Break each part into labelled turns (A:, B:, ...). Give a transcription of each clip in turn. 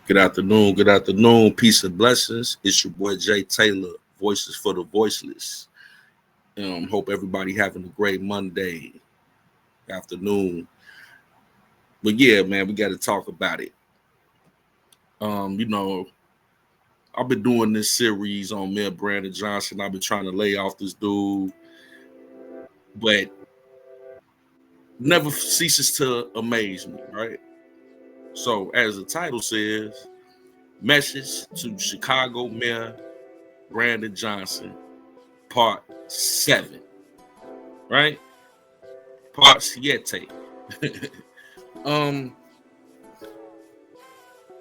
A: Good afternoon. Peace and blessings. It's your boy Jay Taylor, Voices for the Voiceless. Hope everybody having a great Monday afternoon. But yeah, man, we got to talk about it. Um, you know, I've been doing this series on Mayor Brandon Johnson. I've been trying to lay off this dude, but never ceases to amaze me, right? So, as the title says, Message to Chicago Mayor Brandon Johnson, Part 7, right? Part 7. um,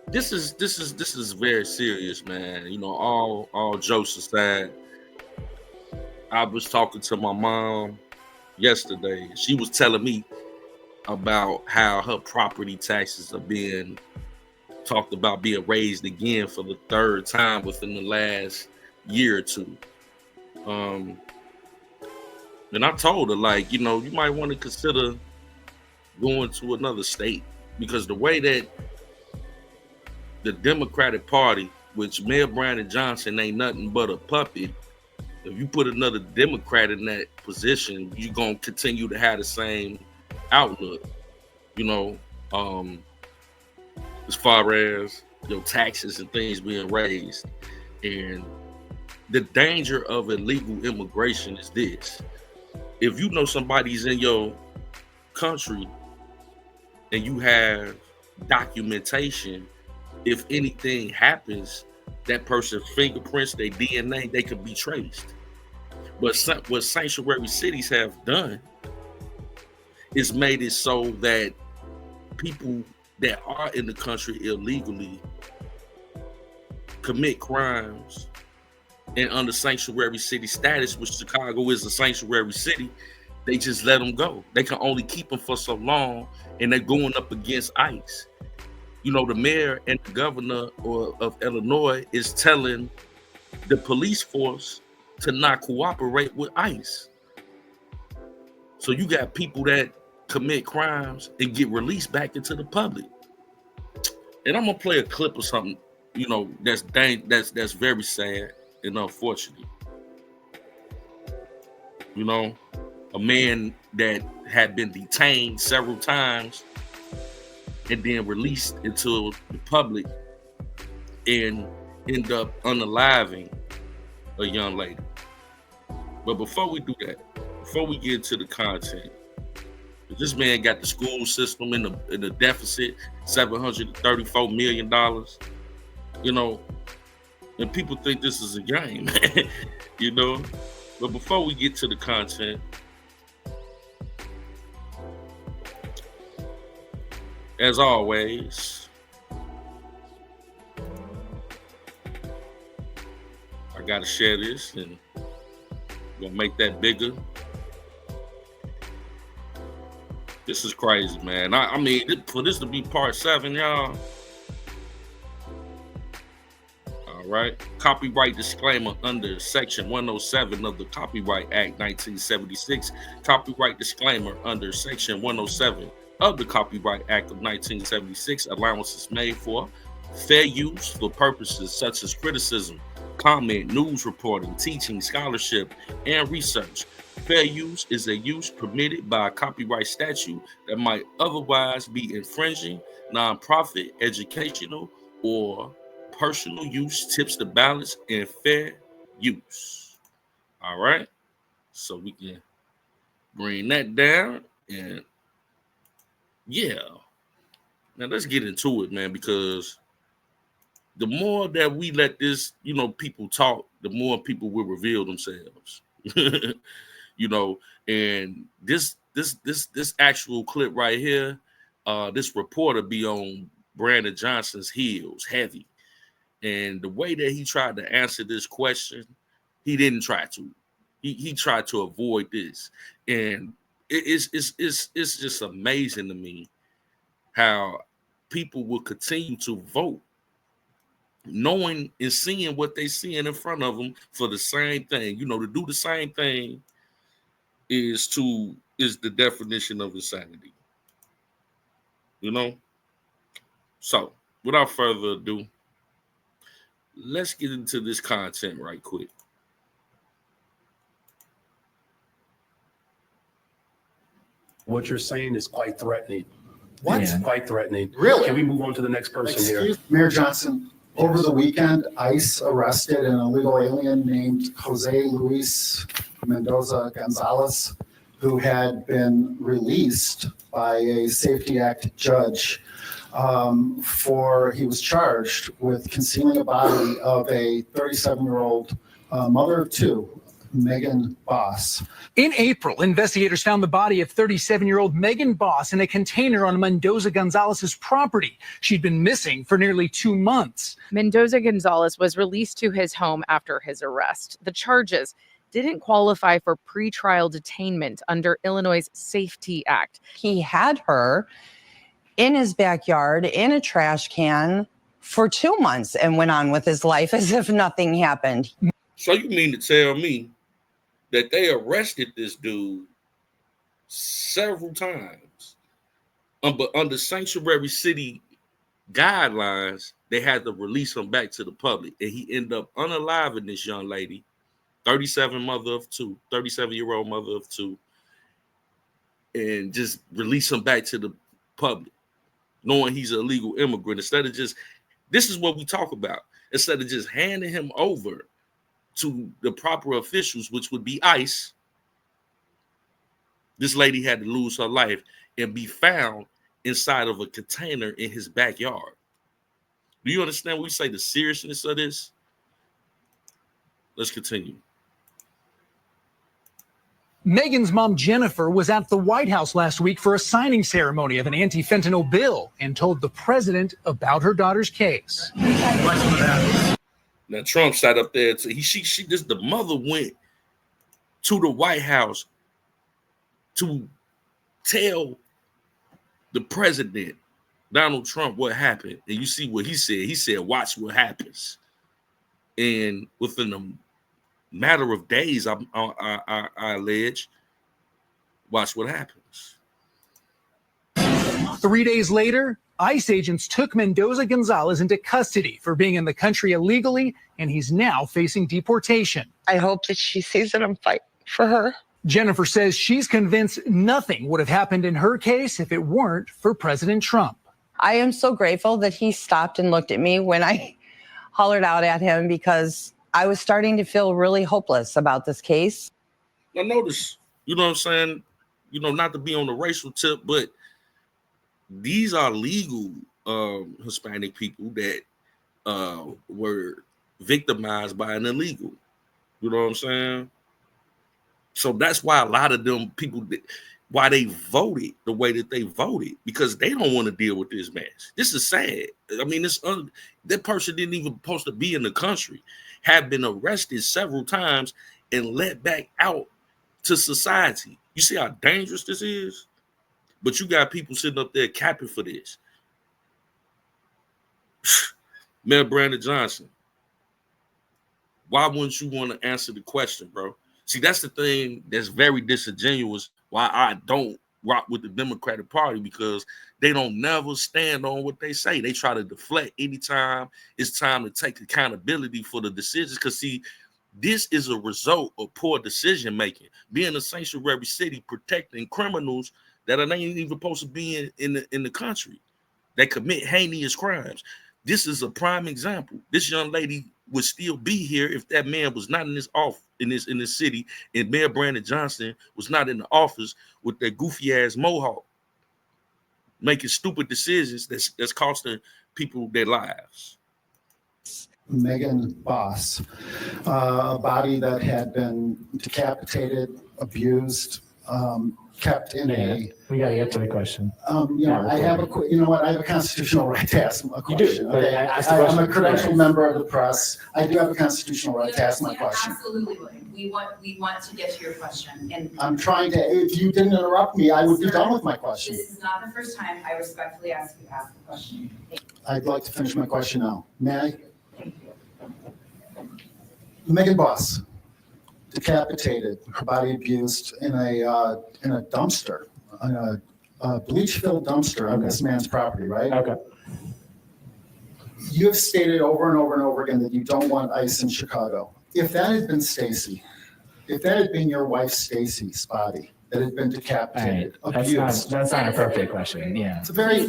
A: this is very serious, man. All jokes aside, I was talking to my mom yesterday. She was telling me about how her property taxes are being talked about being raised again for the third time within the last year or two. Um, and I told her, like, you might want to consider going to another state because the way that the Democratic Party, which Mayor Brandon Johnson ain't nothing but a puppet. If you put another Democrat in that position, you're gonna continue to have the same outlook, you know, um, as far as taxes and things being raised. And the danger of illegal immigration is this. If you know somebody's in your country and you have documentation, if anything happens, that person's fingerprints, their DNA, they could be traced. But what sanctuary cities have done is made it so that people that are in the country illegally commit crimes and under sanctuary city status, which Chicago is a sanctuary city, they just let them go. They can only keep them for so long, and they're going up against ICE. The mayor and the governor of Illinois is telling the police force to not cooperate with ICE. So you got people that commit crimes and get released back into the public. And I'm gonna play a clip of something, that's very sad and unfortunate. A man that had been detained several times and then released into the public and end up unaliving a young lady. But before we do that, before we get into the content, this man got the school system in the deficit, $734 million. And people think this is a game, But before we get to the content, as always, I gotta share this and gonna make that bigger. This is crazy, man. I mean, for this to be part 7, y'all. All right. Copyright disclaimer under Section 107 of the Copyright Act 1976. Copyright disclaimer under Section 107 of the Copyright Act of 1976. Allowances made for fair use for purposes such as criticism, comment, news reporting, teaching, scholarship, and research. Fair use is a use permitted by a copyright statute that might otherwise be infringing. Nonprofit, educational, or personal use tips the balance in fair use. All right, so we can bring that down, and yeah, now let's get into it, man, because the more that we let this, people talk, the more people will reveal themselves. And this actual clip right here, this reporter be on Brandon Johnson's heels heavy. And the way that he tried to answer this question, he didn't try to. He tried to avoid this. And it's just amazing to me how people will continue to vote knowing and seeing what they seeing in front of them for the same thing. To do the same thing is the definition of insanity. So without further ado, let's get into this content right quick.
B: What you're saying is quite threatening. What? It's quite threatening.
C: Really?
B: Can we move on to the next person here?
C: Mayor Johnson, over the weekend, ICE arrested an illegal alien named Jose Luis Mendoza Gonzalez, who had been released by a Safety Act judge he was charged with concealing a body of a 37-year-old mother of two, Megan Boss.
D: In April, investigators found the body of 37-year-old Megan Boss in a container on Mendoza Gonzalez's property. She'd been missing for nearly 2 months.
E: Mendoza Gonzalez was released to his home after his arrest. The charges didn't qualify for pretrial detainment under Illinois' Safety Act.
F: He had her in his backyard in a trash can for 2 months and went on with his life as if nothing happened.
A: So you mean to tell me that they arrested this dude several times, but under sanctuary city guidelines, they had to release him back to the public, and he ended up unaliving this young lady, 37-year-old mother of two, and just release him back to the public, knowing he's an illegal immigrant. Instead of just, this is what we talk about, instead of just handing him over to the proper officials, which would be ICE, this lady had to lose her life and be found inside of a container in his backyard. Do you understand when we say the seriousness of this? Let's continue.
D: Megan's mom, Jennifer, was at the White House last week for a signing ceremony of an anti-fentanyl bill and told the president about her daughter's case.
A: Now Trump sat up there. The mother went to the White House to tell the president, Donald Trump, what happened. And you see what he said. He said, "Watch what happens." And within a matter of days, I allege, watch what happens.
D: 3 days later, ICE agents took Mendoza Gonzalez into custody for being in the country illegally, and he's now facing deportation.
G: I hope that she sees that I'm fighting for her.
D: Jennifer says she's convinced nothing would have happened in her case if it weren't for President Trump.
F: I am so grateful that he stopped and looked at me when I hollered out at him, because I was starting to feel really hopeless about this case.
A: Now notice, you know what I'm saying? You know, not to be on the racial tip, but these are legal Hispanic people that were victimized by an illegal. You know what I'm saying? So that's why a lot of them people, why they voted the way that they voted, because they don't want to deal with this mess. This is sad. I mean, that person didn't even supposed to be in the country, have been arrested several times and let back out to society. You see how dangerous this is? But you got people sitting up there capping for this. Mayor Brandon Johnson, why wouldn't you want to answer the question, bro? See, that's the thing that's very disingenuous, why I don't rock with the Democratic Party, because they don't never stand on what they say. They try to deflect anytime it's time to take accountability for the decisions. Because, see, this is a result of poor decision making. Being a sanctuary city, protecting criminals that ain't even supposed to be in the country, that commit heinous crimes. This is a prime example. This young lady would still be here if that man was not in this office, in this city, and Mayor Brandon Johnson was not in the office with that goofy ass mohawk, making stupid decisions that's costing people their lives.
C: Megan Boss, a body that had been decapitated, abused, kept in a.
H: We got to get to the question.
C: I have a constitutional right to ask a question.
H: You do.
C: Okay? I'm a credentialed member of the press. I do have a constitutional right to ask my question.
I: Absolutely, William. We want to get to your question. And
C: I'm trying to. If you didn't interrupt me, I would be done with my question.
I: this is not the first time I respectfully ask you to ask the question.
C: I'd like to finish my question now. May I?
I: Thank you.
C: Megan Boss, decapitated, her body abused in a dumpster, a bleach-filled dumpster on this man's property, right?
H: Okay.
C: You have stated over and over and over again that you don't want ICE in Chicago. If that had been Stacy, if that had been your wife Stacy Spotty, that had been decapitated, abused.
H: That's not an appropriate question. Yeah.
C: It's a very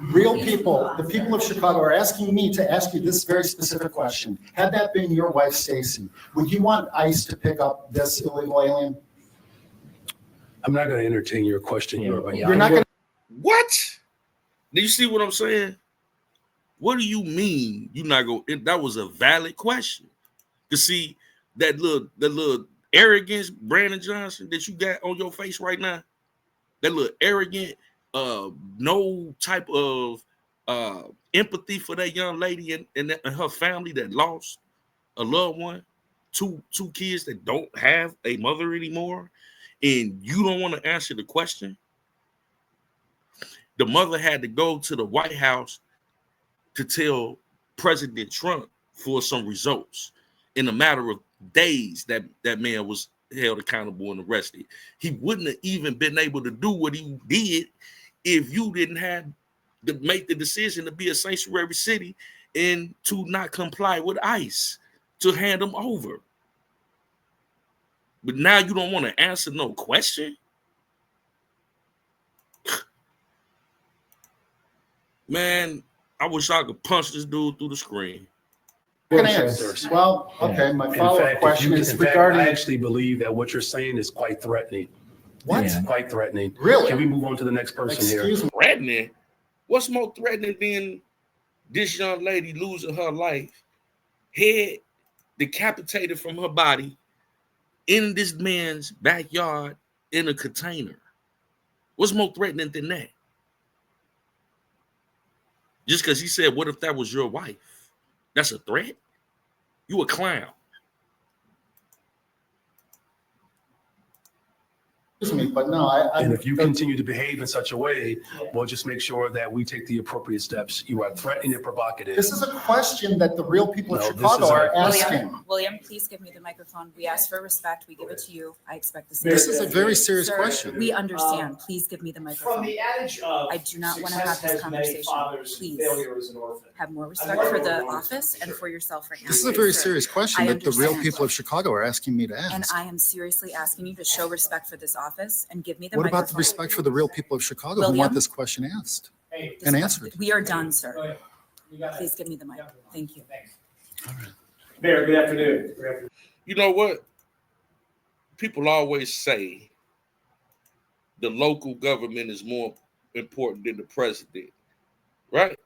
C: real people. The people of Chicago are asking me to ask you this very specific question. Had that been your wife Stacy, would you want ICE to pick up this illegal alien?
B: I'm not going to entertain your question here. But
C: You're not going to.
A: What? Do you see what I'm saying? What do you mean you're not going? That was a valid question. To see that little arrogance, Brandon Johnson, that you got on your face right now, that little arrogant, no type of empathy for that young lady and her family that lost a loved one, two kids that don't have a mother anymore, and you don't want to answer the question. The mother had to go to the White House to tell President Trump for some results. In a matter of days, that man was held accountable and arrested. He wouldn't have even been able to do what he did if you didn't have to make the decision to be a sanctuary city and to not comply with ICE to hand them over. But now you don't want to answer no question? Man, I wish I could punch this dude through the screen.
C: Well, okay, my follow-up question is
B: I
C: regarding.
B: actually believe that what you're saying is quite threatening.
C: What?
B: It's quite threatening.
C: Really?
B: Can we move on to the next person here?
C: Excuse me.
A: Threatening? What's more threatening than this young lady losing her life, head decapitated from her body in this man's backyard in a container? What's more threatening than that? Just because he said, what if that was your wife? That's a threat? You a clown.
C: Excuse me, but no,
B: And if you continue to behave in such a way, we'll just make sure that we take the appropriate steps. You are threatening and provocative.
C: this is a question that the real people of
B: No, this
C: Chicago
B: is a-
C: are asking.
I: William, please give me the microphone. We ask for respect. We give it to you. I expect the same.
C: This is a very serious
I: Sir,
C: question.
I: We understand. Please give me the
J: From
I: microphone.
J: the adage of
I: I do not wanna
J: success
I: have this
J: has many
I: conversation.
J: fathers,
I: Please.
J: failure is an orphan.
I: Have more respect for the office and for yourself right now.
C: This is a very
I: Sir.
C: serious question
I: I
C: that the real
I: understand.
C: people of Chicago are asking me to
I: And
C: ask.
I: I am seriously asking you to show respect for this office and give me the
C: What
I: microphone.
C: about the respect for the real people of Chicago who
I: William?
C: want this question asked
J: Hey,
C: and answered?
I: We are done, sir.
J: go ahead. You got it.
I: Please give me the mic. Thank you.
J: Thanks. Mayor, good afternoon. Good afternoon.
A: You know what? People always say the local government is more important than the president, right?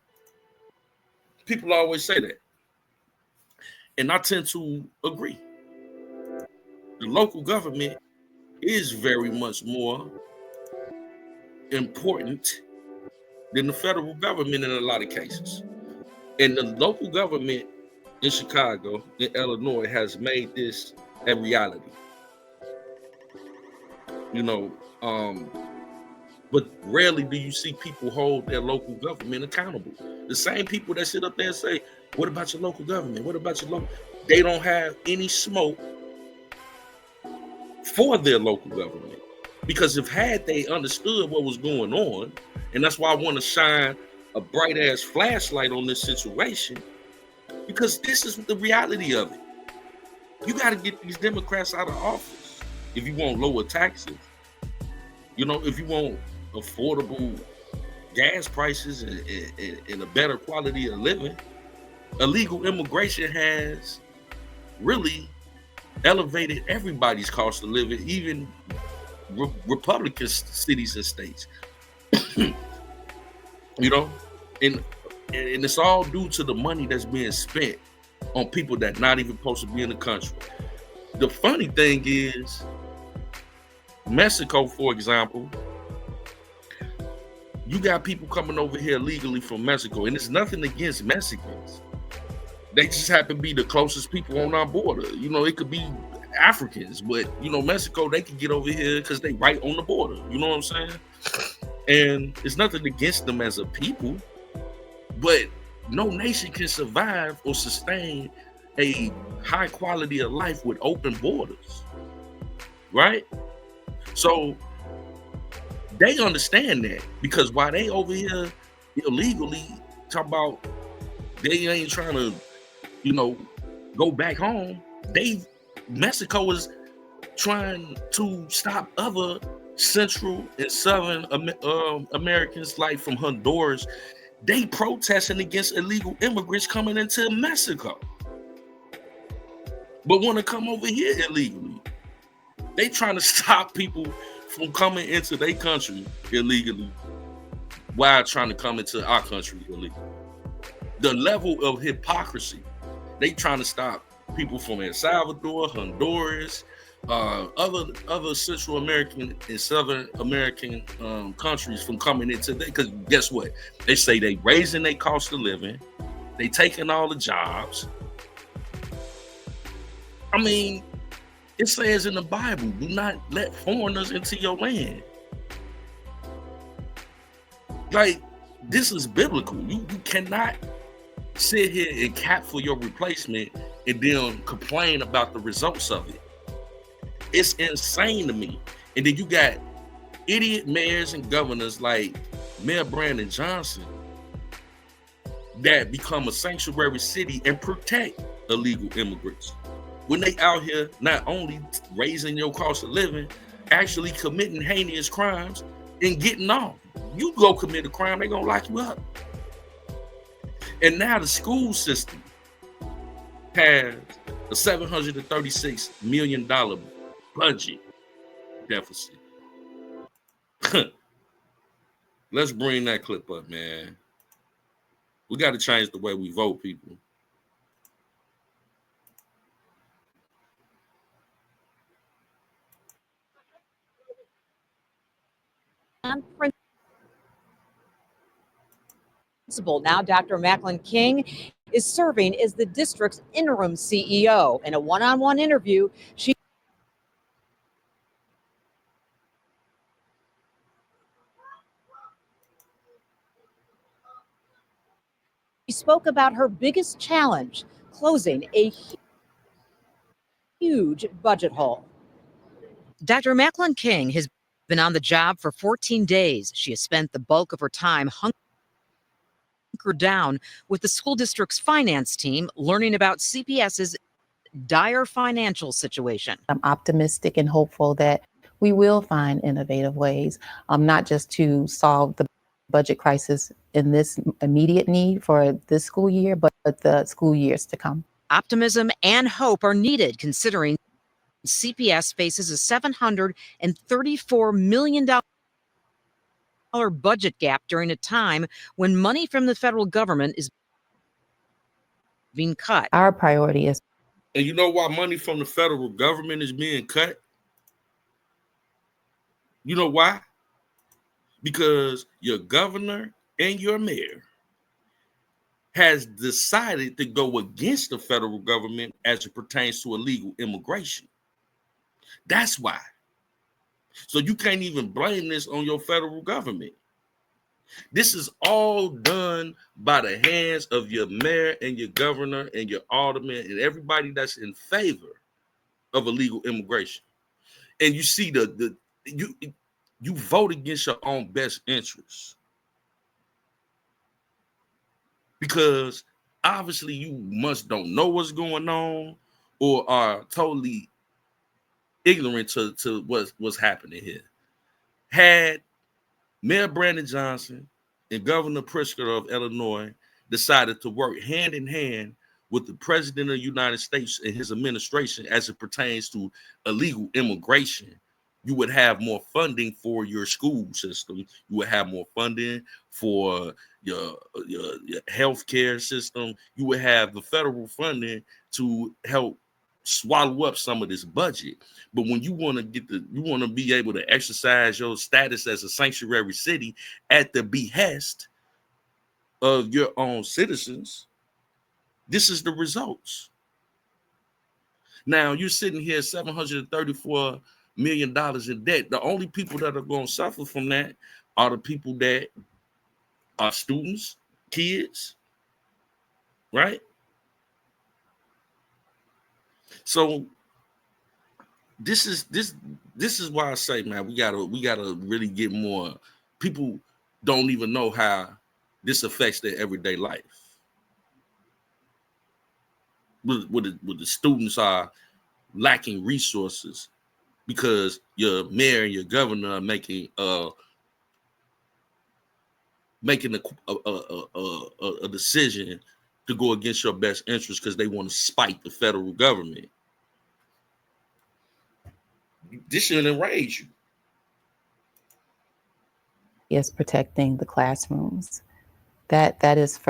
A: People always say that. And I tend to agree. The local government is very much more important than the federal government in a lot of cases. And the local government in Chicago, in Illinois, has made this a reality. You know, but rarely do you see people hold their local government accountable. The same people that sit up there and say, what about your local government? What about your local? They don't have any smoke for their local government. Because if had they understood what was going on, and that's why I want to shine a bright ass flashlight on this situation, because this is the reality of it. You got to get these Democrats out of office if you want lower taxes. You know, if you want affordable gas prices and a better quality of living. Illegal immigration has really elevated everybody's cost of living, even Republican cities and states. You know, and it's all due to the money that's being spent on people that not even supposed to be in the country. The funny thing is, Mexico, for example, you got people coming over here legally from Mexico, and it's nothing against Mexicans. They just happen to be the closest people on our border. You know, it could be Africans, but you know, Mexico, they can get over here because they right on the border. You know what I'm saying? And it's nothing against them as a people, but no nation can survive or sustain a high quality of life with open borders, right? So they understand that, because while they over here illegally talk about They ain't trying to, you know, go back home. Mexico is trying to stop other Central and Southern Americans, like from Honduras. They protesting against illegal immigrants coming into Mexico, but want to come over here illegally. They trying to stop people from coming into their country illegally while trying to come into our country illegally. The level of hypocrisy. They trying to stop people from El Salvador, Honduras, other Central American and Southern American countries from coming into there. Because guess what? They say they raising their cost of living. They taking all the jobs. I mean, it says in the Bible, do not let foreigners into your land. Like, this is biblical. You cannot sit here and cap for your replacement and then complain about the results of it. It's insane to me. And then you got idiot mayors and governors like Mayor Brandon Johnson that become a sanctuary city and protect illegal immigrants. When they out here not only raising your cost of living, actually committing heinous crimes and getting off. You go commit a crime, they gonna lock you up. And now the school system has a $736 million budget deficit. Let's bring that clip up, man. We got to change the way we vote, people.
K: Principal. Now, Dr. Macklin King is serving as the district's interim CEO. In a one-on-one interview, she spoke about her biggest challenge, closing a huge budget hole. Dr. Macklin King has been on the job for 14 days. She has spent the bulk of her time hunkered down with the school district's finance team, learning about CPS's dire financial situation.
L: I'm optimistic and hopeful that we will find innovative ways, not just to solve the budget crisis in this immediate need for this school year, but the school years to come.
K: Optimism and hope are needed, considering CPS faces a $734 million budget gap during a time when money from the federal government is being cut.
L: Our priority is.
A: And you know why money from the federal government is being cut? You know why? Because your governor and your mayor has decided to go against the federal government as it pertains to illegal immigration. That's why. So you can't even blame this on your federal government. This is all done by the hands of your mayor and your governor and your alderman and everybody that's in favor of illegal immigration. And you see you vote against your own best interests. Because obviously you must don't know what's going on or are totally ignorant to what's happening here. Had Mayor Brandon Johnson and Governor Pritzker of Illinois decided to work hand in hand with the President of the United States and his administration as it pertains to illegal immigration, you would have more funding for your school system. You would have more funding for your healthcare system. You would have the federal funding to help swallow up some of this budget. But when you want to be able to exercise your status as a sanctuary city at the behest of your own citizens, this is the results. Now you're sitting here $734 million in debt. The only people that are going to suffer from that are the people that are students, kids, right? So this is why I say, man, we gotta really get more. People don't even know how this affects their everyday life. the students are lacking resources because your mayor and your governor are making a decision to go against your best interest because they want to spite the federal government. This should enrage you.
L: Yes, protecting the classrooms. That is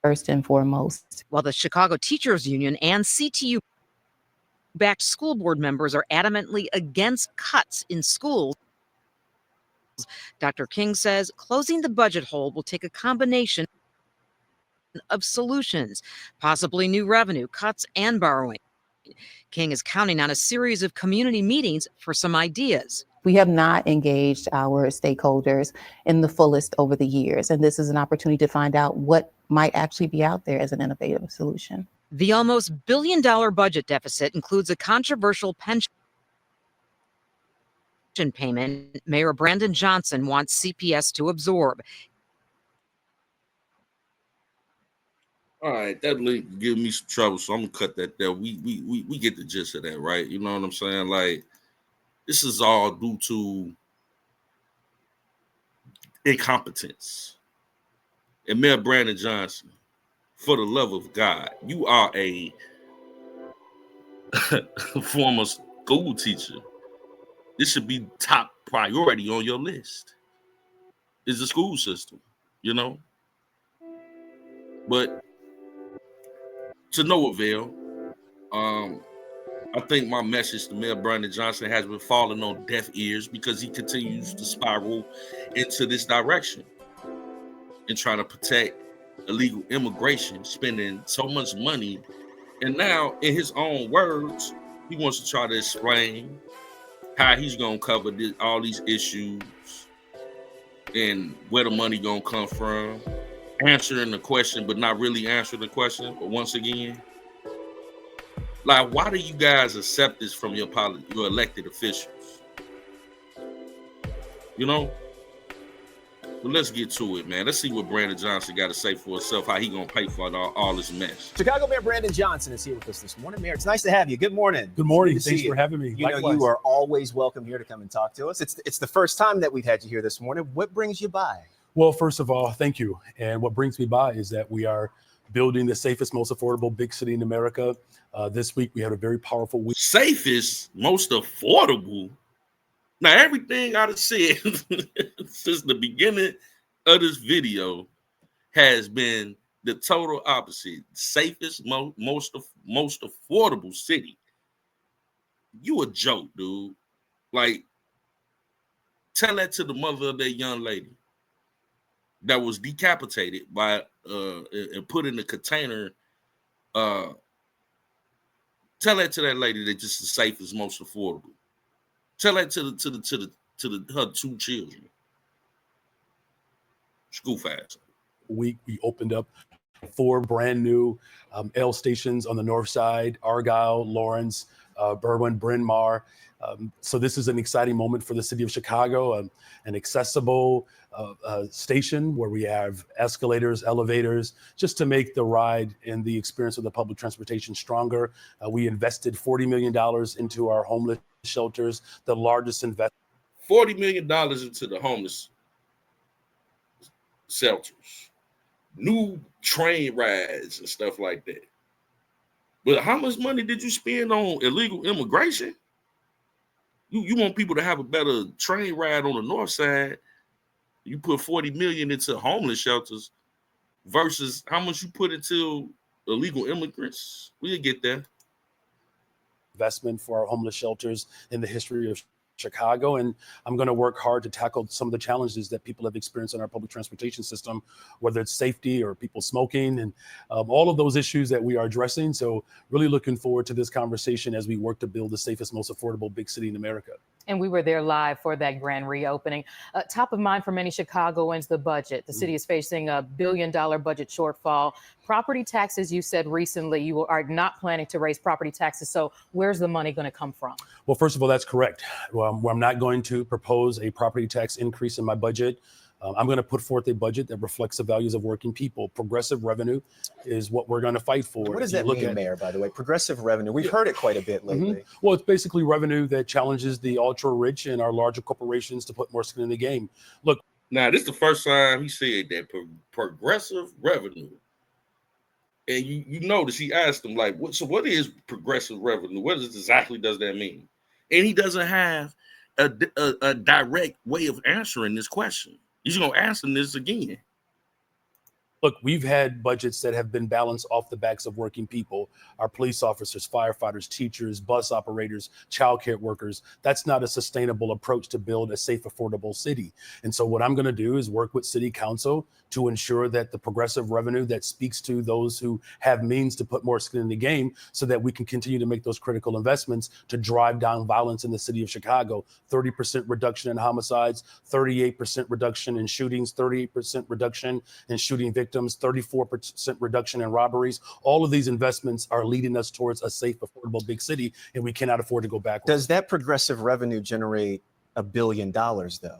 L: first and foremost.
K: While the Chicago Teachers Union and CTU-backed school board members are adamantly against cuts in schools, Dr. King says closing the budget hole will take a combination of solutions, possibly new revenue, cuts, and borrowing. King is counting on a series of community meetings for some ideas.
L: We have not engaged our stakeholders in the fullest over the years, and this is an opportunity to find out what might actually be out there as an innovative solution.
K: The almost $1 billion budget deficit includes a controversial pension payment Mayor Brandon Johnson wants CPS to absorb.
A: All right, that link give me some trouble, so I'm gonna cut that there. We get the gist of that, right? You know what I'm saying? Like, this is all due to incompetence. And Mayor Brandon Johnson, for the love of God, you are a former school teacher. This should be top priority on your list. Is the school system, you know? But to no avail. I think my message to Mayor Brandon Johnson has been falling on deaf ears because he continues to spiral into this direction and trying to protect illegal immigration, spending so much money. And now, in his own words, he wants to try to explain how he's going to cover all these issues and where the money going to come from, answering the question, but not really answering the question. But once again, like, why do you guys accept this from your elected officials? You know? But let's get to it, man. Let's see what Brandon Johnson got to say for himself, how he going to pay for all this mess.
M: Chicago Mayor Brandon Johnson is here with us this morning. Mayor, it's nice to have you. Good morning.
B: Good morning.
M: Good to
B: Thanks
M: see
B: for having me.
M: You know, you are always welcome here to come and talk to us. It's the first time that we've had you here this morning. What brings you by?
B: Well, first of all, thank you. And what brings me by is that we are building the safest, most affordable big city in America. This week, we had a very powerful week.
A: Safest, most affordable. Now, everything I've said since the beginning of this video has been the total opposite. Safest, most affordable city. You a joke, dude. Like, tell that to the mother of that young lady that was decapitated by and put in a container. Tell that to that lady that this is the safest, most affordable. Tell that to her two children. School fast.
B: We opened up 4 brand new L stations on the north side: Argyle, Lawrence, Berwyn, Bryn Mawr. So this is an exciting moment for the city of Chicago, an accessible station where we have escalators, elevators, just to make the ride and the experience of the public transportation stronger. We invested $40 million into our homeless shelters, the largest investment.
A: $40 million into the homeless shelters, new train rides and stuff like that. But how much money did you spend on illegal immigration? You want people to have a better train ride on the north side. You put 40 million into homeless shelters versus how much you put into illegal immigrants. We'll get there.
B: Investment for our homeless shelters in the history of Chicago, and I'm going to work hard to tackle some of the challenges that people have experienced in our public transportation system, whether it's safety or people smoking, and all of those issues that we are addressing. So really looking forward to this conversation as we work to build the safest, most affordable big city in America.
N: And we were there live for that grand reopening. Top of mind for many Chicagoans, the budget. The city is facing a $1 billion budget shortfall. Property taxes, you said recently, you are not planning to raise property taxes. So where's the money going to come from?
B: Well, first of all, that's correct. I'm not going to propose a property tax increase in my budget. I'm going to put forth a budget that reflects the values of working people. Progressive revenue is what we're going to fight for.
M: What does
B: You
M: that
B: look
M: mean,
B: at-
M: Mayor, by the way? Progressive revenue. We've heard it quite a bit lately.
B: Well, it's basically revenue that challenges the ultra rich and our larger corporations to put more skin in the game. Look,
A: Now, this is the first time he said that progressive revenue. And you notice he asked him, like, what is progressive revenue? What exactly does that mean? And he doesn't have a direct way of answering this question. He's going to answer this again.
B: look, we've had budgets that have been balanced off the backs of working people, our police officers, firefighters, teachers, bus operators, childcare workers. That's not a sustainable approach to build a safe, affordable city. And so what I'm going to do is work with city council to ensure that the progressive revenue that speaks to those who have means to put more skin in the game so that we can continue to make those critical investments to drive down violence in the city of Chicago. 30% reduction in homicides, 38% reduction in shootings, 38% reduction in shooting victims, 34% reduction in robberies. All of these investments are leading us towards a safe, affordable big city, and we cannot afford to go backwards.
M: Does that progressive revenue generate $1 billion, though?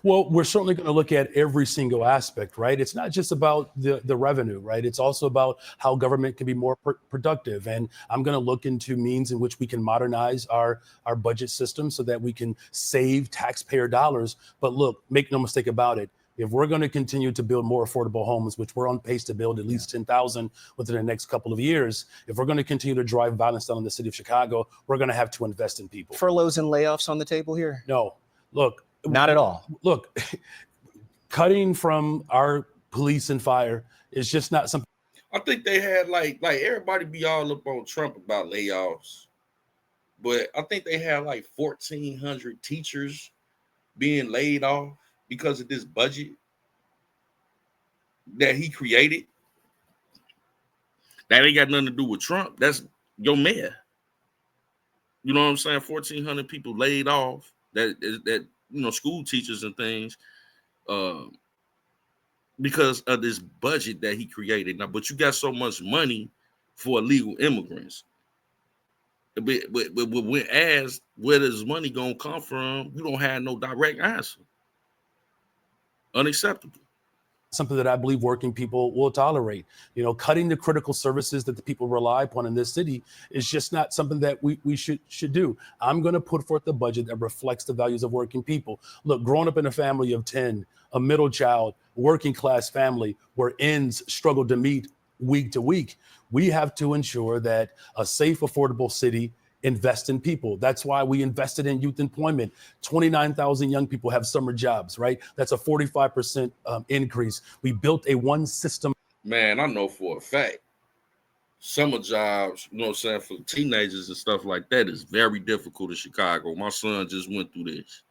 B: Well, we're certainly going to look at every single aspect, right? It's not just about the revenue, right? It's also about how government can be more productive. And I'm going to look into means in which we can modernize our budget system so that we can save taxpayer dollars. But look, make no mistake about it. If we're going to continue to build more affordable homes, which we're on pace to build at least 10,000 within the next couple of years, if we're going to continue to drive violence down in the city of Chicago, we're going to have to invest in people.
M: Furloughs and layoffs on the table here?
B: No, look.
M: Not at all.
B: Look, cutting from our police and fire is just not something.
A: I think they had like everybody be all up on Trump about layoffs, but I think they had like 1,400 teachers being laid off because of this budget that he created. That ain't got nothing to do with Trump. That's your mayor. You know what I'm saying? 1,400 people laid off. That you know, school teachers and things, because of this budget that he created. Now, but you got so much money for illegal immigrants. But when asked where does money gonna come from, you don't have no direct answer. Unacceptable.
B: Something that I believe working people will tolerate. You know, cutting the critical services that the people rely upon in this city is just not something that we should do. I'm going to put forth a budget that reflects the values of working people. Look, growing up in a family of 10, a middle child, working class family where ends struggle to meet week to week, we have to ensure that a safe, affordable city invest in people. That's why we invested in youth employment. 29,000 young people have summer jobs, right? That's a 45% increase. We built a one system.
A: Man, I know for a fact, summer jobs, you know what I'm saying, for teenagers and stuff like that is very difficult in Chicago. My son just went through this.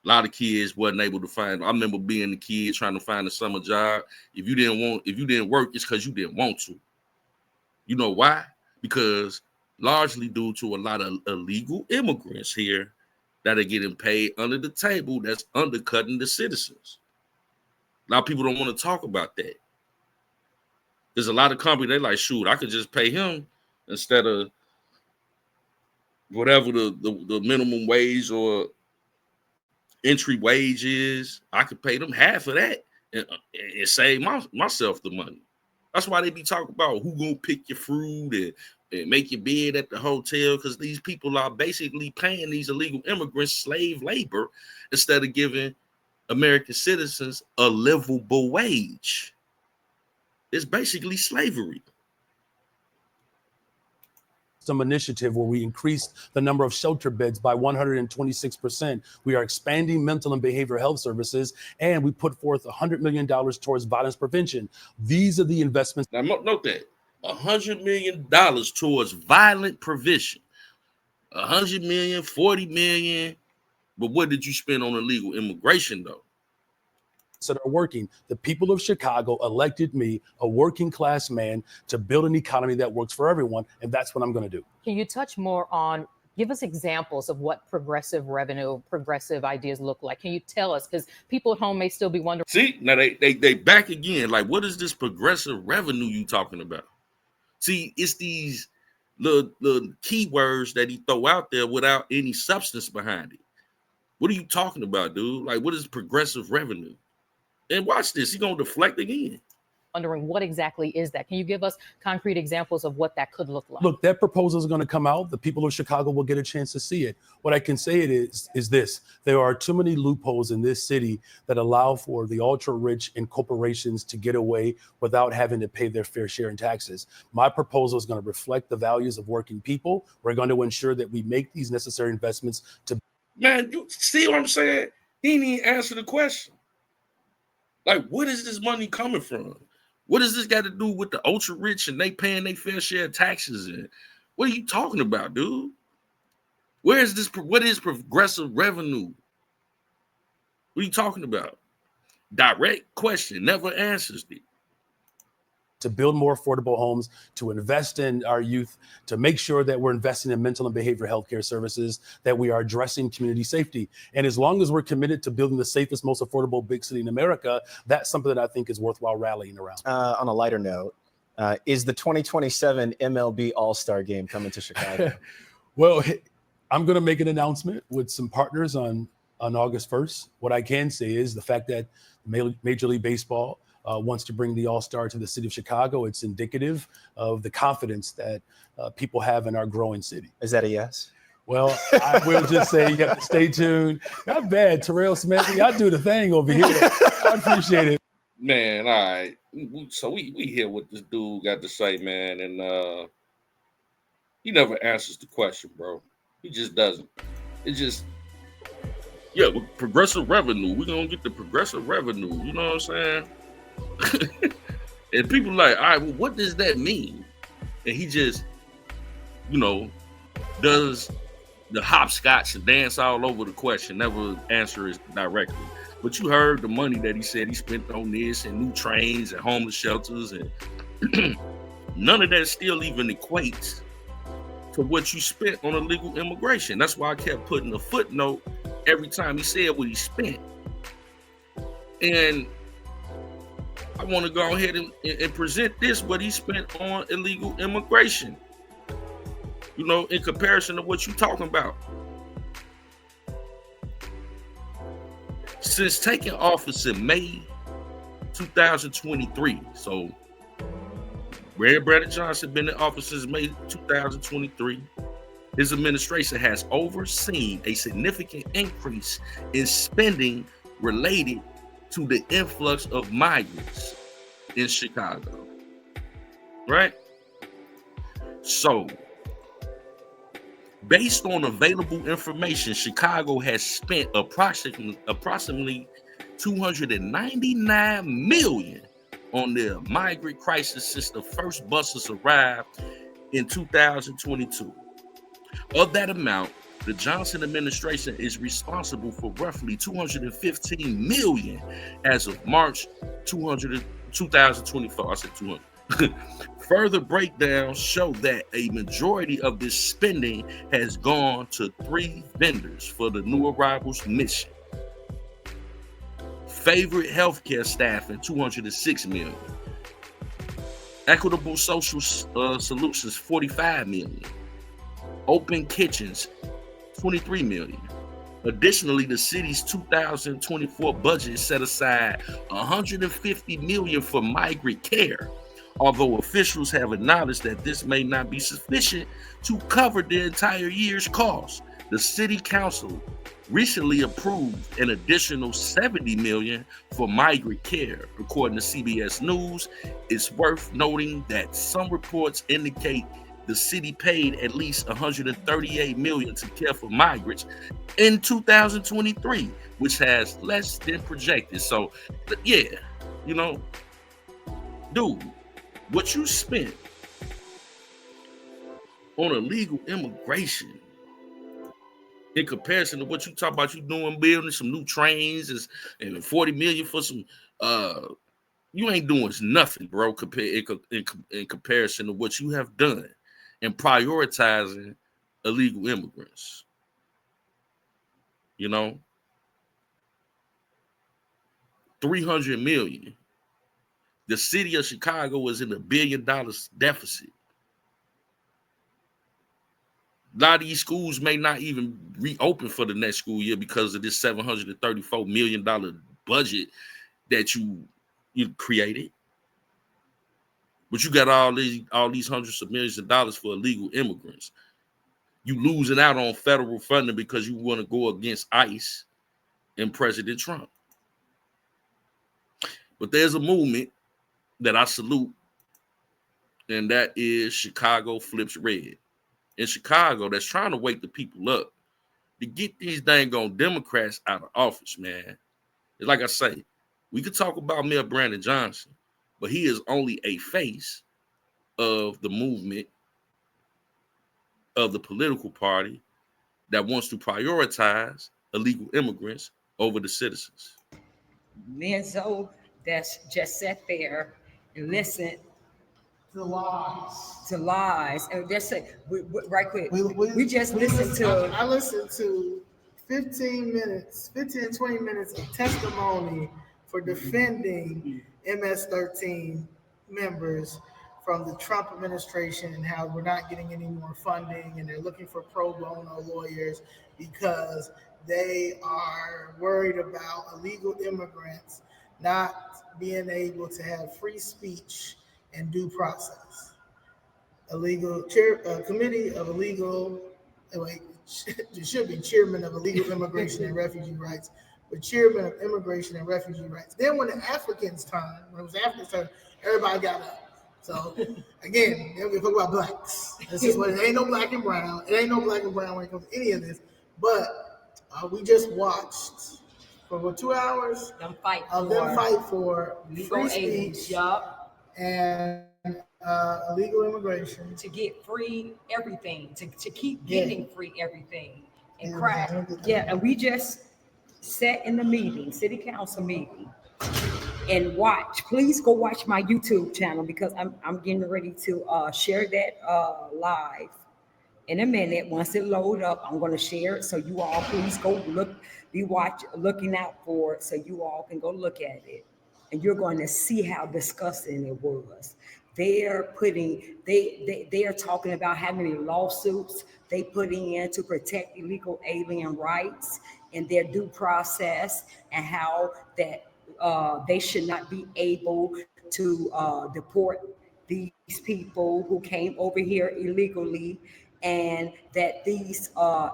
A: A lot of kids wasn't able to find. I remember being a kid trying to find a summer job. If you didn't work, it's because you didn't want to. You know why? Because largely due to a lot of illegal immigrants here that are getting paid under the table that's undercutting the citizens. A lot of people don't want to talk about that. There's a lot of companies, they like, shoot, I could just pay him instead of whatever the minimum wage or entry wage is. I could pay them half of that and save myself the money. That's why they be talking about who gonna pick your fruit and make your bed at the hotel, because these people are basically paying these illegal immigrants slave labor instead of giving American citizens a livable wage. It's basically slavery.
B: Some initiative where we increased the number of shelter beds by 126%. We are expanding mental and behavioral health services, and we put forth $100 million towards violence prevention. These are the investments.
A: Now, note that. $100 million towards violent prevention. 100 million, 40 million. But what did you spend on illegal immigration, though?
B: That are working. The people of Chicago elected me, a working class man, to build an economy that works for everyone. And that's what I'm going to do.
N: Can you touch more on, give us examples of what progressive revenue, progressive ideas look like? Can you tell us? Because people at home may still be wondering.
A: See, now they back again. Like, what is this progressive revenue you talking about? See, it's these the keywords that he throw out there without any substance behind it. What are you talking about, dude? Like, what is progressive revenue? And watch this. He's going to deflect again.
N: Wondering what exactly is that? Can you give us concrete examples of what that could look like?
B: Look, that proposal is going to come out. The people of Chicago will get a chance to see it. What I can say is this: there are too many loopholes in this city that allow for the ultra rich and corporations to get away without having to pay their fair share in taxes. My proposal is going to reflect the values of working people. We're going to ensure that we make these necessary investments to.
A: Man, you see what I'm saying? He didn't even answer the question. Like, what is this money coming from? What does this got to do with the ultra rich and they paying their fair share of taxes? And what are you talking about, dude? Where is this? What is progressive revenue? What are you talking about? Direct question, never answers it.
B: To build more affordable homes, to invest in our youth, to make sure that we're investing in mental and behavioral health care services, that we are addressing community safety. And as long as we're committed to building the safest, most affordable big city in America, that's something that I think is worthwhile rallying around.
M: On a lighter note, is the 2027 MLB All-Star Game coming to Chicago?
B: Well, I'm going to make an announcement with some partners on August 1st. What I can say is the fact that Major League Baseball wants to bring the All-Star to the city of Chicago. It's indicative of the confidence that people have in our growing city.
M: Is that a yes?
B: Well, I will just say you have to stay tuned. Not bad, Terrell Smith. Y'all do the thing over here. I appreciate it.
A: Man, all right. So we hear what this dude got to say, man, and he never answers the question, bro. He just doesn't. It just, yeah, with progressive revenue, we're gonna get the progressive revenue. You know what I'm saying? And people like, all right, well, what does that mean? And he just, does the hopscotch and dance all over the question, never answer it directly. But you heard the money that he said he spent on this and new trains and homeless shelters, and none of that still even equates to what you spent on illegal immigration. That's why I kept putting a footnote every time he said what he spent. And I want to go ahead and present this, what he spent on illegal immigration, in comparison to what you're talking about. Since taking office in May 2023, so Mayor Brandon Johnson been in office since May 2023. His administration has overseen a significant increase in spending related to the influx of migrants in Chicago, right? So, based on available information, Chicago has spent approximately $299 million on the migrant crisis since the first buses arrived in 2022. Of that amount, the Johnson administration is responsible for roughly $215 million as of March 2024. I said 200. Further breakdowns show that a majority of this spending has gone to 3 vendors for the new arrivals mission. Favorite healthcare staffing, $206 million. Equitable social solutions, $45 million. Open kitchens, $23 million. Additionally, the city's 2024 budget set aside $150 million for migrant care, although officials have acknowledged that this may not be sufficient to cover the entire year's cost. The city council recently approved an additional $70 million for migrant care. According to CBS News, it's worth noting that some reports indicate the city paid at least $138 million to care for migrants in 2023, which has less than projected. So, yeah, dude, what you spent on illegal immigration in comparison to what you talk about, you doing building some new trains and $40 million for some, you ain't doing nothing, bro, in comparison to what you have done and prioritizing illegal immigrants. $300 million. The city of Chicago is in $1 billion deficit. A lot of these schools may not even reopen for the next school year because of this $734 million budget that you created. But you got all these hundreds of millions of dollars for illegal immigrants. You losing out on federal funding because you want to go against ICE and President Trump. But there's a movement that I salute, and that is Chicago Flips Red. In Chicago, that's trying to wake the people up to get these dang on Democrats out of office, man. It's like I say, we could talk about Mayor Brandon Johnson, but he is only a face of the movement of the political party that wants to prioritize illegal immigrants over the citizens.
O: Me and Zoe that's just sat there and listened
P: to lies.
O: To lies. And just say, right quick, we just listened to.
P: I listened to 15 minutes, 15, 20 minutes of testimony for defending MS-13 members from the Trump administration and how we're not getting any more funding and they're looking for pro bono lawyers because they are worried about illegal immigrants not being able to have free speech and due process. Committee of illegal, it should be chairman of illegal immigration and refugee rights, but chairman of immigration and refugee rights. Then when it was Africans' turn, everybody got up. So again, we talk about blacks. This is what it ain't no black and brown. It ain't no black and brown when it comes to any of this. But we just watched for 2 hours
O: them fight
P: for free speech and illegal immigration
O: to get free everything, to keep getting free everything and crack. Yeah, and we just sat in the meeting, city council meeting, and watch. Please go watch my YouTube channel because I'm getting ready to share that live in a minute. Once it load up, I'm going to share it. So you all please go looking out for it so you all can go look at it. And you're going to see how disgusting it was. They are talking about how many lawsuits they putting in to protect illegal alien rights and their due process, and how that they should not be able to deport these people who came over here illegally, and that these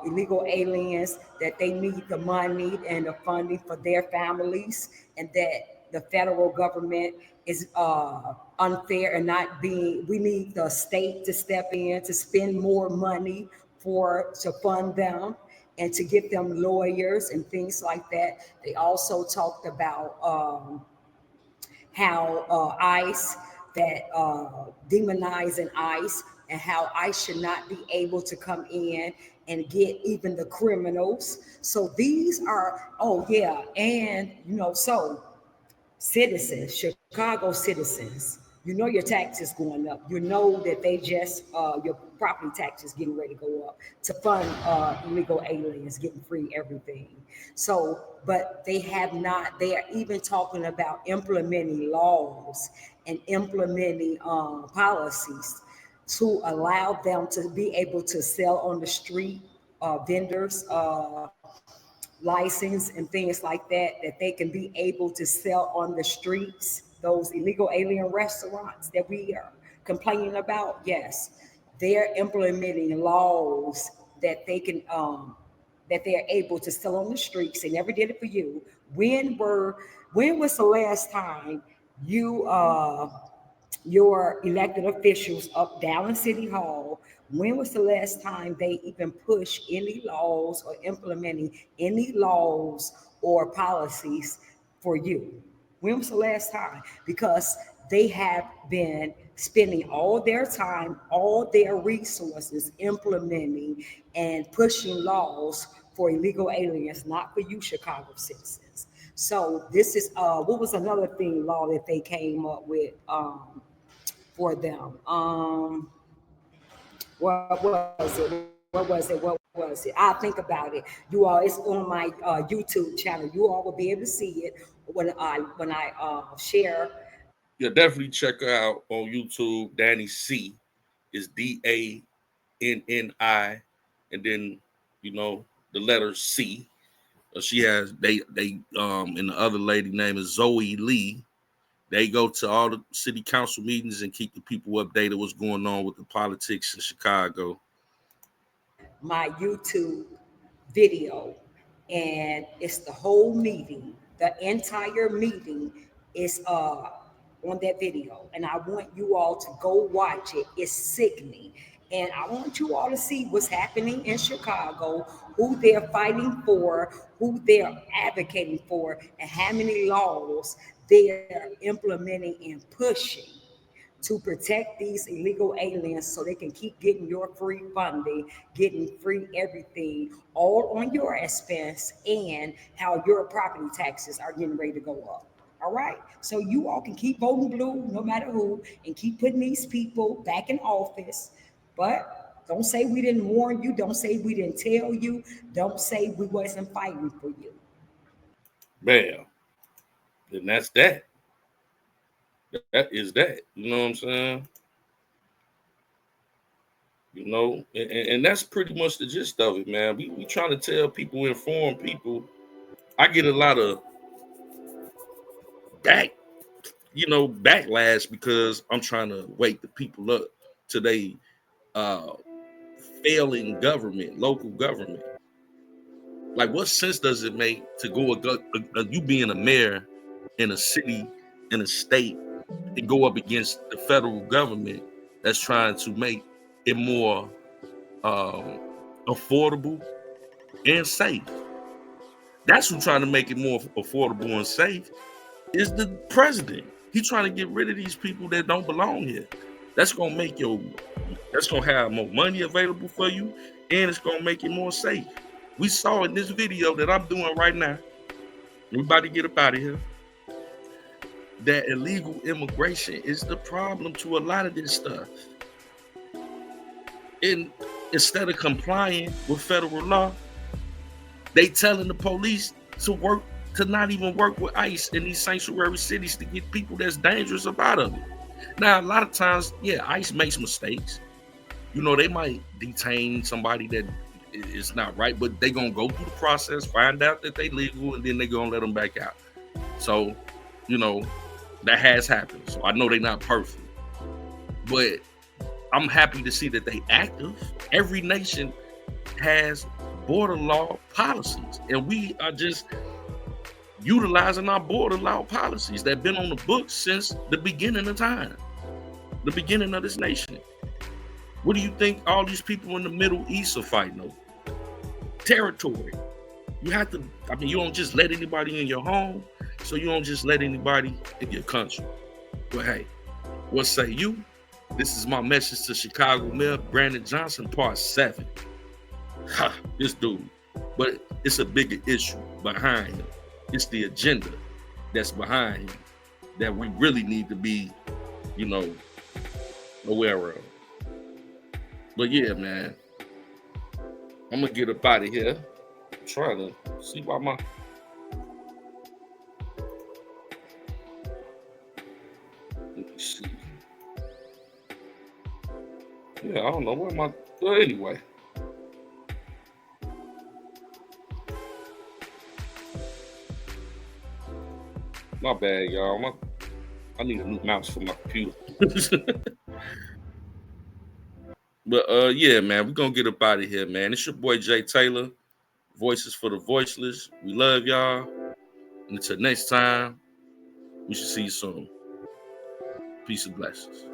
O: illegal aliens, that they need the money and the funding for their families, and that the federal government is unfair and we need the state to step in to spend more money to fund them and to give them lawyers and things like that. They also talked about how ICE, demonizing ICE, and how ICE should not be able to come in and get even the criminals. So these are, so citizens, Chicago citizens, your taxes going up. You know that they just, your property taxes getting ready to go up to fund illegal aliens getting free everything. So, but they are even talking about implementing laws and implementing policies to allow them to be able to sell on the street, vendors, license and things like that they can be able to sell on the streets, those illegal alien restaurants that we are complaining about. Yes, they're implementing laws that they can, that they're able to sell on the streets. They never did it for you. When was the last time your elected officials down in City Hall, when was the last time they even pushed any laws or implementing any laws or policies for you? When was the last time? Because they have been spending all their time, all their resources implementing and pushing laws for illegal aliens, not for you Chicago citizens. So this is, what was another law that they came up with for them? What was it? I'll think about it. You all, it's on my YouTube channel. You all will be able to see it when I share.
A: Yeah, definitely check her out on YouTube. Danny C is DANNI, and then the letter C. She has they and the other lady name is Zoe Lee. They go to all the city council meetings and keep the people updated what's going on with the politics in Chicago.
O: My YouTube video, and it's the whole meeting. The entire meeting is on that video, and I want you all to go watch it. It's sickening, and I want you all to see what's happening in Chicago, who they're fighting for, who they're advocating for, and how many laws they're implementing and pushing to protect these illegal aliens so they can keep getting your free funding, getting free everything, all on your expense, and how your property taxes are getting ready to go up. All right? So you all can keep voting blue no matter who and keep putting these people back in office. But don't say we didn't warn you. Don't say we didn't tell you. Don't say we wasn't fighting for you.
A: Bam. And that's that. That is that. You know what I'm saying? You know, and that's pretty much the gist of it, man. We trying to tell people, inform people. I get a lot of backlash because I'm trying to wake the people up to they failing government, local government. Like, what sense does it make to go you being a mayor in a city, in a state, and go up against the federal government that's trying to make it more affordable and safe? That's who's trying to make it more affordable and safe, is the president. He's trying to get rid of these people that don't belong here. That's gonna have more money available for you, and it's gonna make it more safe. We saw in this video that I'm doing right now, we're about to get up out of here, that illegal immigration is the problem to a lot of this stuff. And instead of complying with federal law, they telling the police to not even work with ICE in these sanctuary cities to get people that's dangerous up out of it. Now, a lot of times, yeah, ICE makes mistakes. You know, they might detain somebody that is not right, but they gonna go through the process, find out that they legal, and then they gonna let them back out. So, you know, that has happened. So I know they're not perfect, but I'm happy to see that they active. Every nation has border law policies, and we are just utilizing our border law policies that have been on the books since the beginning of time, the beginning of this nation. What do you think all these people in the Middle East are fighting over? Territory. You have to, you don't just let anybody in your home, so you don't just let anybody in your country. But hey, what say you? This is my message to Chicago Mayor Brandon Johnson, part 7. This dude. But it's a bigger issue behind him. It's the agenda that's behind him that we really need to be, aware of. But yeah, man, I'm gonna get up out of here. I'm trying to see why let me see. Yeah, I don't know where anyway. My bad, y'all. I need a new mouse for my computer. But yeah, man, we're gonna get up out of here, man. It's your boy Jay Taylor, Voices for the Voiceless. We love y'all. And until next time, we should see you soon. Peace and blessings.